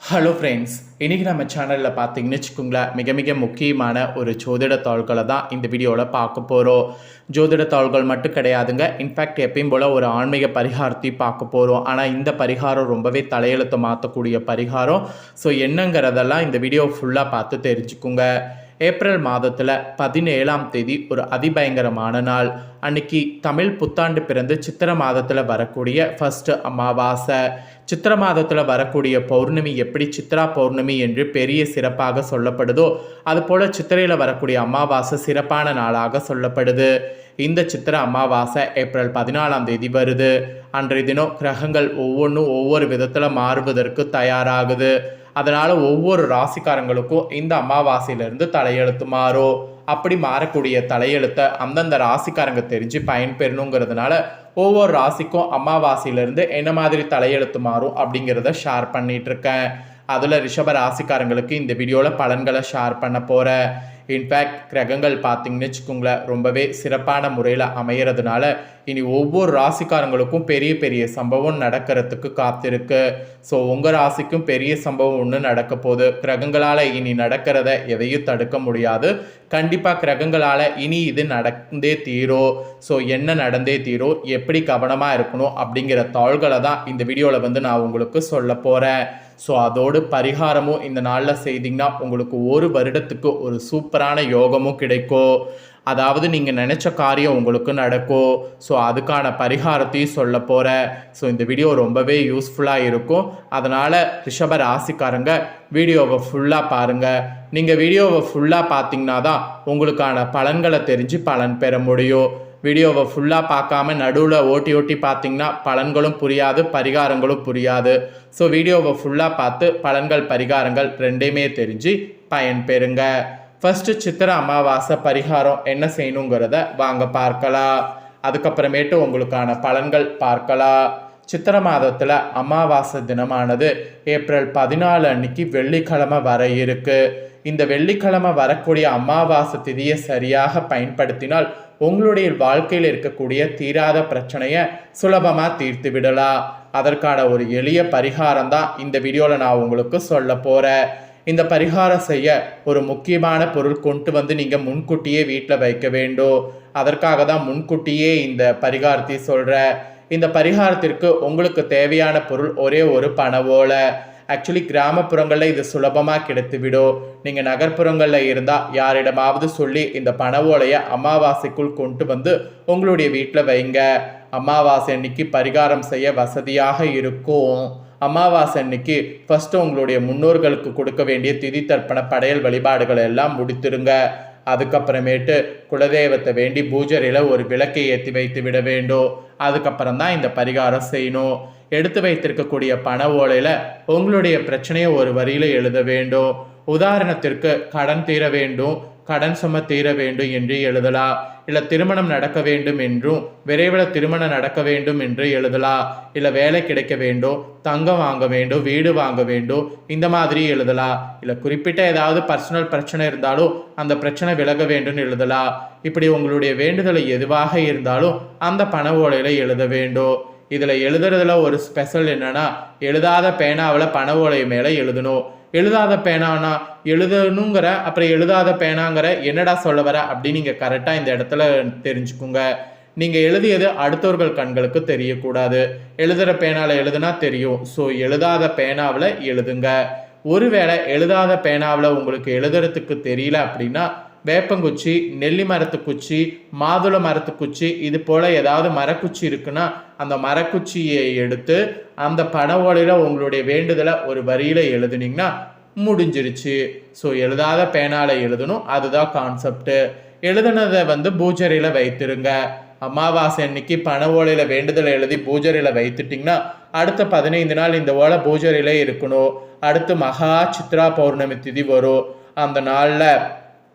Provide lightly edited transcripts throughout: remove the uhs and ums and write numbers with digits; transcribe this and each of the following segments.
Hello friends, இன்றைக்கி நம்ம சேனலில் பார்த்தீங்கன்னு வச்சுக்கோங்களேன், மிக மிக முக்கியமான ஒரு ஜோதிட தாள்களை தான் இந்த வீடியோவில் பார்க்க போகிறோம். ஜோதிட தாள்கள் மட்டும் கிடையாதுங்க. இன்ஃபேக்ட் எப்பயும் போல் ஒரு ஆன்மீக பரிகாரத்தையும் பார்க்க போகிறோம். ஆனால் இந்த பரிகாரம் ரொம்பவே தலையெழுத்தை மாற்றக்கூடிய பரிகாரம். ஸோ என்னங்கிறதெல்லாம் இந்த வீடியோ ஃபுல்லாக பார்த்து தெரிஞ்சுக்குங்க. ஏப்ரல் மாதத்தில் 17ஆம் தேதி ஒரு அதிபயங்கரமான நாள். அன்னைக்கு தமிழ் புத்தாண்டு பிறந்து சித்திரை மாதத்தில் வரக்கூடிய ஃபஸ்ட்டு அமாவாசை. சித்திரை மாதத்தில் வரக்கூடிய பௌர்ணமி எப்படி சித்ரா பௌர்ணமி என்று பெரிய சிறப்பாக சொல்லப்படுதோ, அதுபோல் சித்திரையில் வரக்கூடிய அமாவாசை சிறப்பான நாளாக சொல்லப்படுது. இந்த சித்திரை அமாவாசை ஏப்ரல் 14ஆம் தேதி வருது. அன்றைய தினம் கிரகங்கள் ஒவ்வொன்றும் ஒவ்வொரு விதத்தில் மாறுவதற்கு தயாராகுது. அதனால் ஒவ்வொரு ராசிக்காரங்களுக்கும் இந்த அமாவாசையிலிருந்து தலையெழுத்து மாறும். அப்படி மாறக்கூடிய தலையெழுத்தை அந்தந்த ராசிக்காரங்க தெரிஞ்சு பயன்பெறணுங்கிறதுனால ஒவ்வொரு ராசிக்கும் அமாவாசையிலேருந்து என்ன மாதிரி தலையெழுத்து மாறும் அப்படிங்கிறத ஷேர் பண்ணிகிட்ருக்கேன். அதில் ரிஷப ராசிக்காரங்களுக்கு இந்த வீடியோவில் பலன்களை ஷேர் பண்ண போகிறேன். இன்ஃபேக்ட் கிரகங்கள் பார்த்திங்கன்னு வச்சுக்கோங்களேன், ரொம்பவே சிறப்பான முறையில் அமைகிறதுனால இனி ஒவ்வொரு ராசிக்காரங்களுக்கும் பெரிய பெரிய சம்பவம் நடக்கிறதுக்கு காத்திருக்கு. ஸோ உங்கள் ராசிக்கும் பெரிய சம்பவம் ஒன்று நடக்க போகுது. கிரகங்களால் இனி நடக்கிறத எதையும் தடுக்க முடியாது. கண்டிப்பாக கிரகங்களால் இனி இது நடந்தே தீரும். ஸோ என்ன நடந்தே தீரும், எப்படி கவனமாக இருக்கணும் அப்படிங்கிற தாள்களை தான் இந்த வீடியோவில் நான் உங்களுக்கு சொல்ல போகிறேன். ஸோ அதோடு பரிகாரமும் இந்த நாளில் செய்திங்கன்னா உங்களுக்கு ஒரு வருடத்துக்கு ஒரு சூப்பரான யோகமும் கிடைக்கும். அதாவது நீங்கள் நினச்ச காரியம் உங்களுக்கு நடக்கும். ஸோ அதுக்கான பரிகாரத்தையும் சொல்ல போகிறேன். ஸோ இந்த வீடியோ ரொம்பவே யூஸ்ஃபுல்லாக இருக்கும். அதனால் ரிஷப ராசிக்காரங்க வீடியோவை ஃபுல்லாக பாருங்கள். நீங்கள் வீடியோவை ஃபுல்லாக பார்த்தீங்கன்னா தான் உங்களுக்கான பலன்களை தெரிஞ்சு பலன் பெற முடியும். வீடியோவை ஃபுல்லாக பார்க்காம நடுவில் ஓட்டி பார்த்தீங்கன்னா பலன்களும் புரியாது, பரிகாரங்களும் புரியாது. ஸோ வீடியோவை ஃபுல்லாக பார்த்து பலன்கள் பரிகாரங்கள் ரெண்டையுமே தெரிஞ்சு பயன் பெறுங்க. ஃபஸ்ட்டு சித்திரை அமாவாசை பரிகாரம் என்ன செய்யணுங்கிறத வாங்க பார்க்கலாம். அதுக்கப்புறமேட்டு உங்களுக்கான பலன்கள் பார்க்கலாம். சித்திரை மாதத்தில் அமாவாசை தினமானது ஏப்ரல் 14 அன்னைக்கு வெள்ளிக்கிழமை வர இருக்கு. இந்த வெள்ளிக்கிழமை வரக்கூடிய அமாவாசை திதியை சரியாக பயன்படுத்தினால் உங்களுடைய வாழ்க்கையில் இருக்கக்கூடிய தீராத பிரச்சனையை சுலபமாக தீர்த்து விடலாம். அதற்கான ஒரு எளிய பரிகாரம் தான் இந்த வீடியோவில் நான் உங்களுக்கு சொல்ல போகிறேன். இந்த பரிகாரம் செய்ய ஒரு முக்கியமான பொருள் கொண்டு வந்து நீங்கள் முன்கூட்டியே வீட்டில் வைக்க வேண்டும். அதற்காக தான் முன்கூட்டியே இந்த பரிகாரத்தை சொல்கிறேன். இந்த பரிகாரத்திற்கு உங்களுக்கு தேவையான பொருள் ஒரே ஒரு பனை ஓலை. ஆக்சுவலி கிராமப்புறங்களில் இது சுலபமாக கிடைத்துவிடும். நீங்கள் நகர்ப்புறங்களில் இருந்தால் யாரிடமாவது சொல்லி இந்த பனை ஓலையை அமாவாசைக்குள் கொண்டு வந்து உங்களுடைய வீட்டில் வைங்க. அமாவாசை அன்னைக்கு பரிகாரம் செய்ய வசதியாக இருக்கும். அமாவாசை அன்னைக்கு ஃபஸ்ட்டு உங்களுடைய முன்னோர்களுக்கு கொடுக்க வேண்டிய திதி தர்ப்பண படையல் வழிபாடுகள் எல்லாம் முடித்துருங்க. அதுக்கப்புறமேட்டு குலதெய்வத்தை வேண்டி பூஜரையில் ஒரு விளக்கை ஏற்றி வைத்து விட வேண்டும். அதுக்கப்புறம் தான் இந்த பரிகாரம் செய்யணும். எடுத்து வைத்திருக்கக்கூடிய பண ஓலையில் உங்களுடைய பிரச்சனையை ஒரு வரியில் எழுத வேண்டும். உதாரணத்திற்கு கடன் தீர வேண்டும், கடன் சும தீர வேண்டும் என்று எழுதலாம். இல்லை திருமணம் நடக்க வேண்டும் என்றும் விரைவில் திருமணம் நடக்க வேண்டும் என்று எழுதலாம். இல்லை வேலை கிடைக்க வேண்டும், தங்கம் வாங்க வேண்டும், வீடு வாங்க வேண்டும், இந்த மாதிரி எழுதலாம். இல்லை குறிப்பிட்ட ஏதாவது பர்சனல் பிரச்சனை இருந்தாலும் அந்த பிரச்சனை விலக வேண்டும் எழுதலாம். இப்படி உங்களுடைய வேண்டுதலை எதுவாக இருந்தாலும் அந்த பண ஓலையில் எழுத வேண்டும். இதில் எழுதுறதுல ஒரு ஸ்பெஷல் என்னன்னா, எழுதாத பேனாவில் பண ஓலை மேலே எழுதணும். எழுதாத பேனானா எழுதணுங்கிற அப்புறம் எழுதாத பேனாங்கிற என்னடா சொல்ல வர அப்படின்னு நீங்கள் கரெக்டாக இந்த இடத்துல தெரிஞ்சுக்குங்க. நீங்கள் எழுதியது அடுத்தவர்கள் கண்களுக்கு தெரியக்கூடாது. எழுதுகிற பேனாவில் எழுதுனா தெரியும். ஸோ எழுதாத பேனாவில் எழுதுங்க. ஒருவேளை எழுதாத பேனாவில் உங்களுக்கு எழுதுறதுக்கு தெரியல அப்படின்னா வேப்பங்குச்சி, நெல்லி மரத்து குச்சி, மாதுளை மரத்து குச்சி, இது போல் ஏதாவது மரக்குச்சி இருக்குன்னா அந்த மரக்குச்சியை எடுத்து அந்த பண ஓலையில் உங்களுடைய வேண்டுதலை ஒரு வரியில் எழுதுனீங்கன்னா முடிஞ்சிருச்சு. ஸோ எழுதாத பேனால எழுதணும், அதுதான் கான்செப்டு. எழுதுனதை பூஜரையில் வைத்திருங்க. அமாவாசை அன்னைக்கு பண ஓலையில் வேண்டுதலை எழுதி பூஜரையில் வைத்துட்டிங்கன்னா அடுத்த 15 நாள் இந்த ஓலை பூஜரையிலே இருக்கணும். அடுத்து மகா சித்ரா பௌர்ணமி திதி வரும். அந்த நாளில்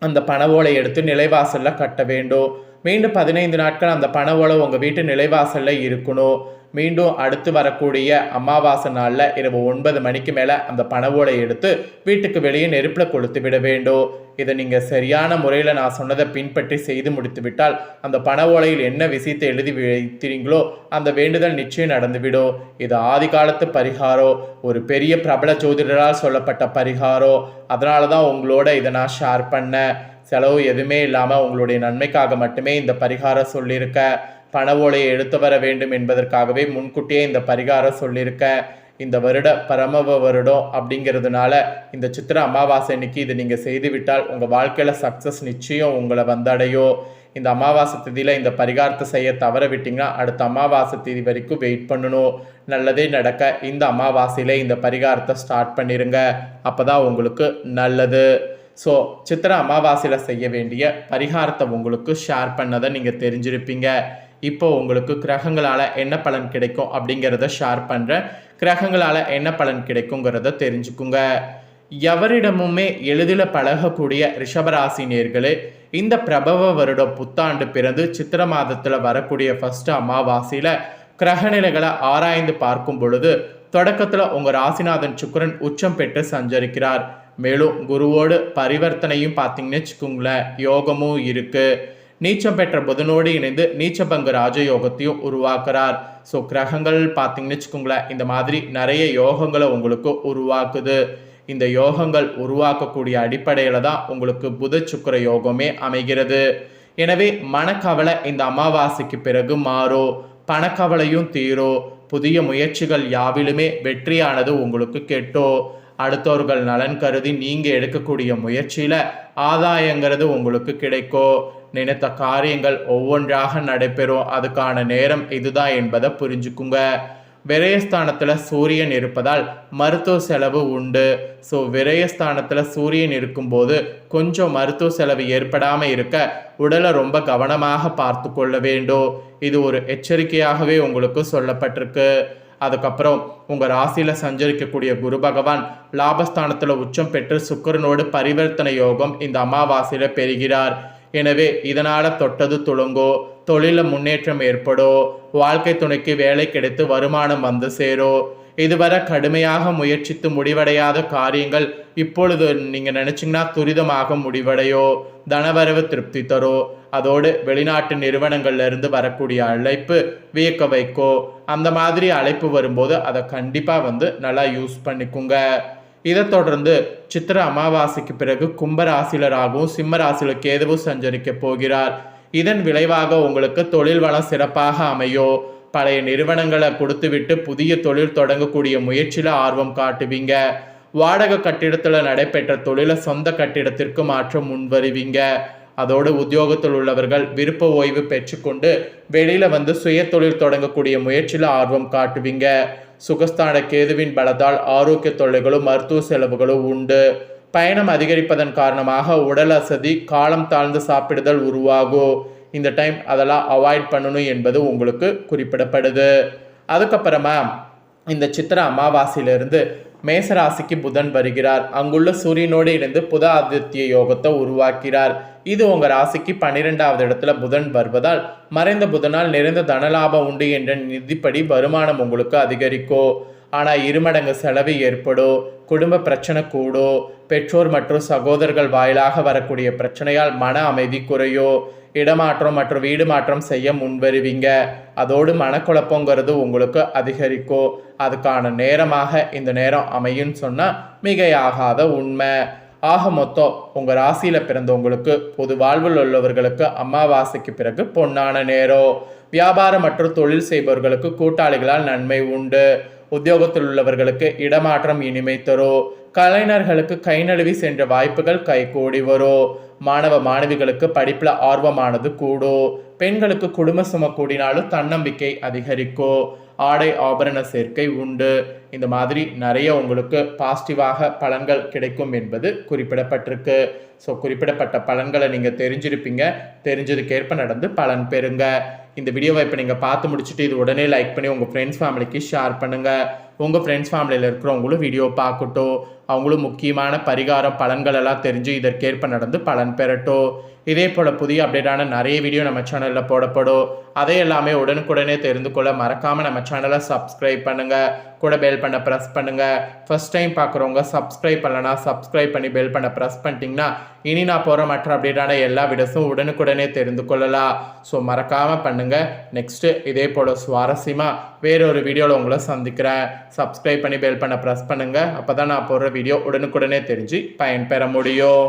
அந்த பண ஓலை எடுத்து நிலைவாசலில் கட்ட வேண்டும். மீண்டும் 15 நாட்கள் அந்த பண ஓலை உங்கள் வீட்டு நிலைவாசலில் இருக்கணும். மீண்டும் அடுத்து வரக்கூடிய அமாவாசை நாளில் இரவு 9 மணிக்கு மேலே அந்த பண ஓலை எடுத்து வீட்டுக்கு வெளியே நெருப்பில் கொளுத்து விட வேண்டும். இதை நீங்கள் சரியான முறையில் நான் சொன்னதை பின்பற்றி செய்து முடித்து விட்டால் அந்த பண ஓலையில் என்ன விஷயத்தை எழுதி வைத்தீங்களோ அந்த வேண்டுதல் நிச்சயம் நடந்துவிடும். இது ஆதி காலத்து பரிகாரம், ஒரு பெரிய பிரபல ஜோதிடரால் சொல்லப்பட்ட பரிகாரம். அதனால தான் உங்களோட இதை நான் ஷேர் பண்ணேன். செலவு எதுவுமே இல்லாமல் உங்களுடைய நன்மைக்காக மட்டுமே இந்த பரிகாரம் சொல்லியிருக்கேன். பண ஓலையை எடுத்து வர வேண்டும் என்பதற்காகவே முன்கூட்டியே இந்த பரிகாரம் சொல்லியிருக்கேன். இந்த வருட பரமவ வருடம் அப்படிங்கிறதுனால இந்த சித்திரை அமாவாசை அன்னைக்கு இதை நீங்கள் செய்துவிட்டால் உங்கள் வாழ்க்கையில் சக்ஸஸ் நிச்சயம் உங்களை வந்தடையும். இந்த அமாவாசை தேதியில் இந்த பரிகாரத்தை செய்ய தவற விட்டிங்கன்னா அடுத்த அமாவாசை தேதி வரைக்கும் வெயிட் பண்ணணும். நல்லதே நடக்க இந்த அமாவாசையில் இந்த பரிகாரத்தை ஸ்டார்ட் பண்ணிடுங்க. அப்போ தான் உங்களுக்கு நல்லது. ஸோ சித்திரை அமாவாசையில் செய்ய வேண்டிய பரிகாரத்தை உங்களுக்கு ஷேர் பண்ணதை நீங்கள் தெரிஞ்சிருப்பீங்க. இப்போ உங்களுக்கு கிரகங்களால் என்ன பலன் கிடைக்கும் அப்படிங்கிறத ஷேர் பண்ணுறேன். கிரகங்களால் என்ன பலன் கிடைக்குங்கிறத தெரிஞ்சுக்குங்க. எவரிடமுமே எளிதில் பழகக்கூடிய ரிஷபராசி நேர்களே, இந்த பிரபவ வருடம் புத்தாண்டு பிறந்து சித்திரை மாதத்தில் வரக்கூடிய ஃபஸ்ட்டு அமாவாசையில் கிரகநிலைகளை ஆராய்ந்து பார்க்கும் பொழுது தொடக்கத்தில் உங்கள் ராசிநாதன் சுக்கிரன் உச்சம் பெற்று சஞ்சரிக்கிறார். மேலும் குருவோடு பரிவர்த்தனையும் பார்த்தீங்கன்னு வச்சுக்கோங்களேன், யோகமும் இருக்குது. நீச்சம் பெற்ற புதனோடு இணைந்து நீச்சபங்க ராஜயோகத்தையும் உருவாக்குறார். ஸோ கிரகங்கள் பார்த்தீங்கன்னு வச்சுக்கோங்களேன், இந்த மாதிரி நிறைய யோகங்களை உங்களுக்கு உருவாக்குது. இந்த யோகங்கள் உருவாக்கக்கூடிய அடிப்படையில் தான் உங்களுக்கு புத சுக்கிர யோகமே அமைகிறது. எனவே மனக்கவலை இந்த அமாவாசைக்கு பிறகு மாறும், பணக்கவலையும் தீரும். புதிய முயற்சிகள் யாவிலுமே வெற்றியானது உங்களுக்கு கெட்டோ. அடுத்தவர்கள் நலன் கருதி நீங்கள் எடுக்கக்கூடிய முயற்சியில் ஆதாயங்கிறது உங்களுக்கு கிடைக்கும். நினைத்த காரியங்கள் ஒவ்வொன்றாக நடைபெறும். அதுக்கான நேரம் இதுதான் என்பதை புரிஞ்சுக்குங்க. விரயஸ்தானத்தில் சூரியன் இருப்பதால் மருத்துவ செலவு உண்டு. ஸோ விரயஸ்தானத்தில் சூரியன் இருக்கும்போது கொஞ்சம் மருத்துவ செலவு ஏற்படாமல் இருக்க உடலை ரொம்ப கவனமாக பார்த்து கொள்ள வேண்டும். இது ஒரு எச்சரிக்கையாகவே உங்களுக்கு சொல்லப்பட்டிருக்கு. அதுக்கப்புறம் உங்கள் ராசியில் சஞ்சரிக்கக்கூடிய குரு பகவான் லாபஸ்தானத்தில் உச்சம் பெற்று சுக்கிரனோடு பரிவர்த்தனை யோகம் இந்த அமாவாசையில் பெறுகிறார். எனவே இதனால் தொட்டது துளங்கோ, தொழிலில் முன்னேற்றம் ஏற்படும், வாழ்க்கை துணைக்கு வேலை கிடைத்து வருமானம் வந்து சேரும். இதுவரை கடுமையாக முயற்சித்து முடிவடையாத காரியங்கள் இப்பொழுது நீங்கள் நினச்சிங்கன்னா துரிதமாக முடிவடையோ, தனவரவு திருப்தி தரும். அதோடு வெளிநாட்டு நிறுவனங்கள்லேருந்து வரக்கூடிய அழைப்பு வியக்க வைக்கோ. அந்த மாதிரி அழைப்பு வரும்போது அதை கண்டிப்பாக நல்லா யூஸ் பண்ணிக்குங்க. இதை தொடர்ந்து சித்திரை அமாவாசைக்கு பிறகு கும்பராசிலராகவும் சிம்ம ராசியில் கேதுவும் சஞ்சரிக்க போகிறார். இதன் விளைவாக உங்களுக்கு தொழில் வளம் சிறப்பாக அமையும். பழைய நிறுவனங்களை கொடுத்துவிட்டு புதிய தொழில் தொடங்கக்கூடிய முயற்சியில் ஆர்வம் காட்டுவீங்க. வாடகை கட்டிடத்தில் நடைபெற்ற தொழிலை சொந்த கட்டிடத்திற்கு மாற்ற முன்வருவீங்க. அதோடு உத்தியோகத்தில் உள்ளவர்கள் விருப்ப ஓய்வு பெற்றுக்கொண்டு வெளியில் சுய தொழில் தொடங்கக்கூடிய முயற்சியில் ஆர்வம் காட்டுவீங்க. சுகஸ்தான கேதுவின் பலத்தால் ஆரோக்கிய தொல்லைகளும் மருத்துவ செலவுகளும் உண்டு. பயணம் அதிகரிப்பதன் காரணமாக உடல் அசதி, காலம் தாழ்ந்து சாப்பிடுதல் உருவாகும். இந்த டைம் அதெல்லாம் அவாய்ட் பண்ணணும் என்பது உங்களுக்கு குறிப்பிடப்படுது. அதுக்கப்புறமா இந்த சித்திரை அமாவாசையிலிருந்து மேசராசிக்கு புதன் வருகிறார். அங்குள்ள சூரியனோடு இணைந்து புத ஆதித்ய யோகத்தை உருவாக்கிறார். இது உங்கள் ராசிக்கு 12வது இடத்துல புதன் வருவதால் மறைந்த புதனால் நிறைந்த தனலாபம் உண்டு என்ற நிதிப்படி வருமானம் உங்களுக்கு அதிகரிக்கும். ஆனால் இருமடங்கு செலவு ஏற்படும். குடும்ப பிரச்சனை கூடும். பெற்றோர் மற்றும் சகோதரர்கள் வாயிலாக வரக்கூடிய பிரச்சனையால் மன அமைதி குறையும். இடமாற்றம் மற்றும் வீடு மாற்றம் செய்ய முன்வருவீங்க. அதோடு மனக்குழப்பங்கிறது உங்களுக்கு அதிகரிக்கும். அதுக்கான நேரமாக இந்த நேரம் அமையும் சொன்னால் மிகையாகாத உண்மை. ஆக மொத்தம் உங்கள் ராசியில் பிறந்தவங்களுக்கு பொது வாழ்வில் உள்ளவர்களுக்கு அமாவாசைக்கு பிறகு பொன்னான நேரம். வியாபாரம் மற்றும் தொழில் செய்பவர்களுக்கு கூட்டாளிகளால் நன்மை உண்டு. உத்தியோகத்தில் உள்ளவர்களுக்கு இடமாற்றம் இனிமை தரும். கலைஞர்களுக்கு கை நழுவி சென்ற வாய்ப்புகள் கைகூடி வரும். மாணவ மாணவிகளுக்கு படிப்பில் ஆர்வமானது கூடும். பெண்களுக்கு குடும்ப சும கூடினாலும் தன்னம்பிக்கை அதிகரிக்கும். ஆடை ஆபரண சேர்க்கை உண்டு. இந்த மாதிரி நிறைய உங்களுக்கு பாசிட்டிவாக பலன்கள் கிடைக்கும் என்பது குறிப்பிடப்பட்டிருக்கு. ஸோ குறிப்பிடப்பட்ட பலன்களை நீங்கள் தெரிஞ்சிருப்பீங்க. தெரிஞ்சதுக்கேற்ப நடந்து பலன் பெறுங்க. இந்த வீடியோவை இப்போ நீங்கள் பார்த்து முடிச்சுட்டு இது உடனே லைக் பண்ணி உங்கள் ஃப்ரெண்ட்ஸ் ஃபேமிலிக்கு ஷேர் பண்ணுங்கள். உங்கள் ஃப்ரெண்ட்ஸ் ஃபேமிலியில் இருக்கிறவங்களும் வீடியோ பார்க்கட்டும். அவங்களும் முக்கியமான பரிகாரம் பலன்கள் எல்லாம் தெரிஞ்சு இதற்கேற்ப நடந்து பலன் பெறட்டும். இதே போல் புதிய அப்டேட்டான நிறைய வீடியோ நம்ம சேனலில் போடப்படும். அதை எல்லாமே உடனுக்குடனே தெரிந்து கொள்ள மறக்காமல் நம்ம சேனலை சப்ஸ்கிரைப் பண்ணுங்கள். கூட பெல் பண்ண ப்ரெஸ் பண்ணுங்கள். ஃபர்ஸ்ட் டைம் பார்க்குறவங்க சப்ஸ்கிரைப் பண்ணலனா சப்ஸ்கிரைப் பண்ணி பெல் பண்ண ப்ரெஸ் பண்ணிட்டீங்கன்னா இனி நான் போகிற மற்ற அப்டேட்டான எல்லா வீடியோஸும் உடனுக்குடனே தெரிந்து கொள்ளலாம். ஸோ மறக்காமல் பண்ணுங்கள். நெக்ஸ்ட்டு இதே போல் சுவாரஸ்யமாக வேறொரு வீடியோவில் உங்களை சந்திக்கிறேன். சப்ஸ்கிரைப் பண்ணி பெல் பண்ண ப்ரெஸ் பண்ணுங்கள். அப்போ தான் நான் போடுற வீடியோ உடனுக்குடனே தெரிஞ்சு பயன்பெற முடியும்.